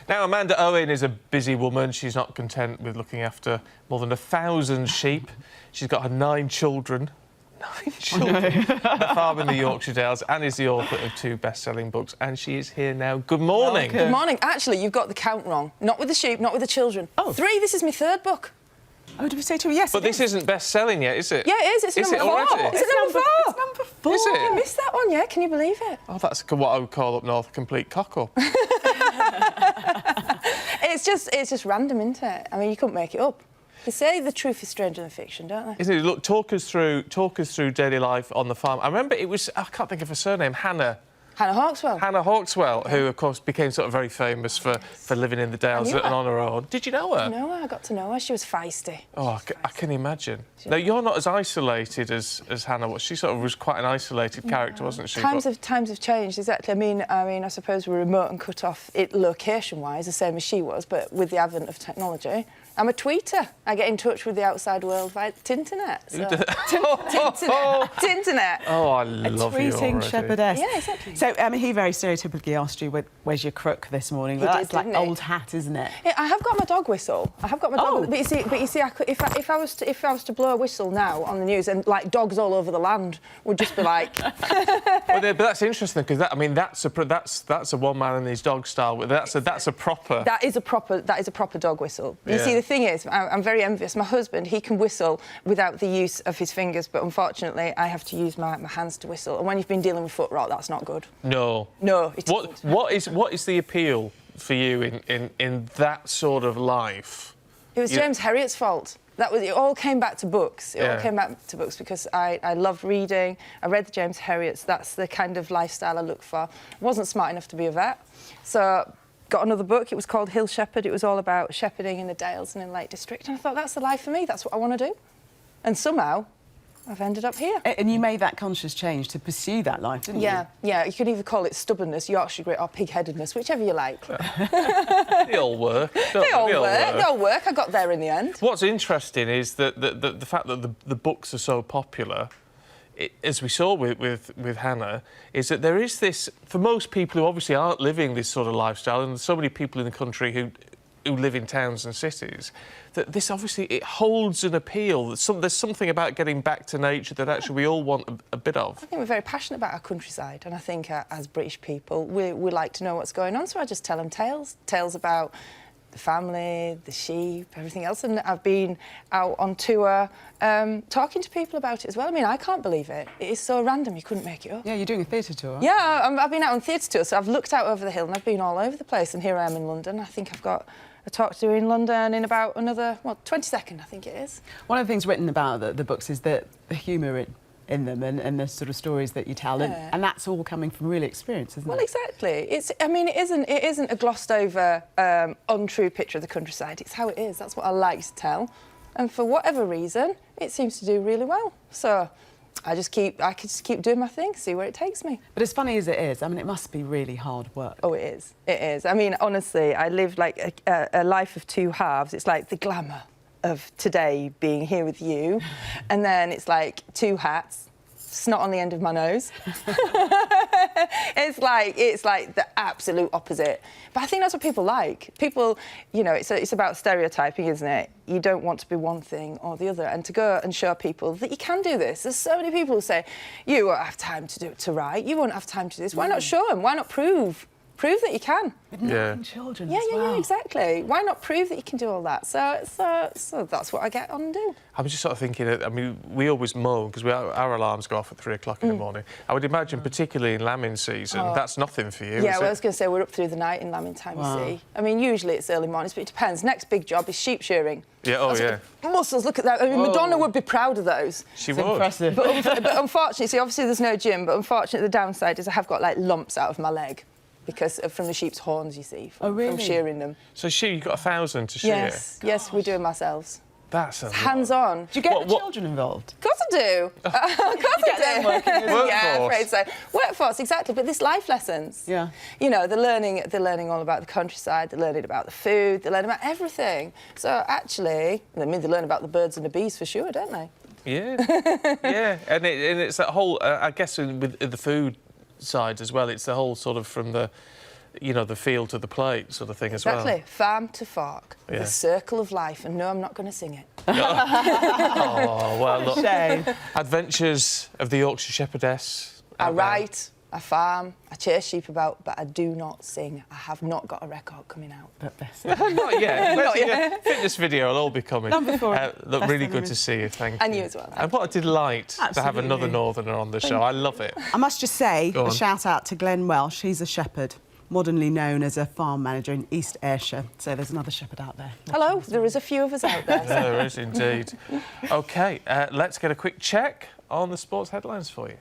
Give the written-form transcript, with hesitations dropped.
Now, Amanda Owen is a busy woman. She's not content with looking after more than 1,000 sheep. She's got her 9 children. 9 children. A farm in the Yorkshire Dales, and is the author of 2 best-selling books. And she is here now. Good morning. Good morning. Actually, you've got the count wrong. Not with the sheep, not with the children. Oh. 3, this is my 3rd book. Oh, did we say 2? Yes, but this isn't best-selling yet, is it? Yeah, it is. It's number 4. Already? Is it number 4? It's number 4. Is it? You missed that one, yeah? Can you believe it? Oh, that's what I would call up north a complete cock-up. It's just random, isn't it? I mean, you couldn't make it up. They say the truth is stranger than fiction, don't they? Isn't it? Look, talk us through daily life on the farm. I remember it was, I can't think of her surname, Hannah Hawkswell, who, of course, became sort of very famous for living in the Dales and on her own. Did you know her? I know her. I got to know her. She was feisty. Oh, I can imagine. Now, you're not as isolated as Hannah was. She sort of was quite an isolated character, wasn't she? Times have changed, exactly. I mean, I suppose we're remote and cut off location-wise, the same as she was, but with the advent of technology, I'm a tweeter. I get in touch with the outside world via Tinternet. So. Tinternet. Oh, I love you already. A tweeting shepherdess. Yeah, exactly. So, he very stereotypically asked you, where's your crook this morning? Well, that's like old hat, isn't it? Yeah, I have got my dog whistle. I have got my dog. But you see, if I was to blow a whistle now on the news, and like dogs all over the land would just be like. Well, but that's interesting because that's a one man and his dog style. That's a proper. That is a proper dog whistle. You see, the thing is, I'm very envious. My husband, he can whistle without the use of his fingers, but unfortunately, I have to use my hands to whistle. And when you've been dealing with foot rot, that's not good. No. No. What is the appeal for you in that sort of life? It was James Herriot's fault. It all came back to books. It all came back to books because I loved reading. I read the James Herriots. That's the kind of lifestyle I look for. I wasn't smart enough to be a vet, so got another book. It was called Hill Shepherd. It was all about shepherding in the Dales and in Lake District. And I thought, that's the life for me. That's what I want to do. And somehow, I've ended up here. And you made that conscious change to pursue that life, didn't you? Yeah. You could either call it stubbornness, Yorkshire grit, or pig-headedness, whichever you like. They all work. They all work. I got there in the end. What's interesting is that the fact that the books are so popular, as we saw with Hannah, is that there is this, for most people who obviously aren't living this sort of lifestyle, and there's so many people in the country who live in towns and cities, that this obviously, it holds an appeal. There's something about getting back to nature that actually we all want a bit of. I think we're very passionate about our countryside, and I think as British people, we like to know what's going on, so I just tell them tales about the family, the sheep, everything else. And I've been out on tour talking to people about it as well. I mean, I can't believe it. It is so random, you couldn't make it up. Yeah, you're doing a theatre tour. Yeah, I've been out on theatre tour, so I've looked out over the hill and I've been all over the place, and here I am in London. I think I've got a talk to do in London in about another, 22nd, I think it is. One of the things written about the books is that the humour in them and the sort of stories that you tell, and that's all coming from real experience, isn't it? Well, exactly. It isn't a glossed over, untrue picture of the countryside. It's how it is. That's what I like to tell, and for whatever reason, it seems to do really well. So I could just keep doing my thing, see where it takes me. But as funny as it is, I mean, it must be really hard work. Oh, it is. It is. I mean, honestly, I live like a life of 2 halves. It's like the glamour of today being here with you, and then it's like 2 hats, snot on the end of my nose. It's like the absolute opposite. But I think that's what people like. People, it's about stereotyping, isn't it? You don't want to be one thing or the other, and to go and show people that you can do this. There's so many people who say, you won't have time to write, you won't have time to do this. Why not show them? Why not prove that you can? With 9 children as well. Yeah, exactly. Why not prove that you can do all that? So that's what I get on and do. I was just sort of thinking, we always moan because our alarms go off at 3 o'clock in the morning. I would imagine, particularly in lambing season, that's nothing for you. Yeah, well, I was going to say we're up through the night in lambing time, you see. I mean, usually it's early mornings, but it depends. Next big job is sheep shearing. Yeah, Muscles, look at that. I mean, Madonna would be proud of those. She would. Impressive. But unfortunately, see, obviously there's no gym, but unfortunately the downside is I have got, like, lumps out of my leg. Because from the sheep's horns, you see, from shearing them. So you've got 1,000 to shear? Yes, we do them ourselves. That's a hands-on. Do you get the children involved? Of course I do. Of course I do. Workforce. Yeah, I'm afraid so. Workforce, exactly. But this life lessons. Yeah. They're learning all about the countryside. They're learning about the food. They're learning about everything. So actually, they learn about the birds and the bees for sure, don't they? Yeah. Yeah. And it's that whole. I guess with the food side as well. It's the whole sort of from the you know, the field to the plate sort of thing as Exactly. well. Farm to fork, Yeah. the circle of life. And no, I'm not going to sing it. Oh, well, look. Shame. Adventures of the Yorkshire Shepherdess. I write, I farm, I chase sheep about, but I do not sing. I have not got a record coming out. But best. Not yet. Not Wait till yet. your fitness video will all be coming. Number 4. Look, Best really of good them. to see you, thank you. And you as well. And what a delight to have Absolutely. another Northerner on the show. I love it. I must just say Go a on. shout out to Glenn Welsh. He's a shepherd, modernly known as a farm manager in East Ayrshire. So there's another shepherd out there. Hello, there is a few of us out there. Yeah, there is indeed. OK, let's get a quick check on the sports headlines for you.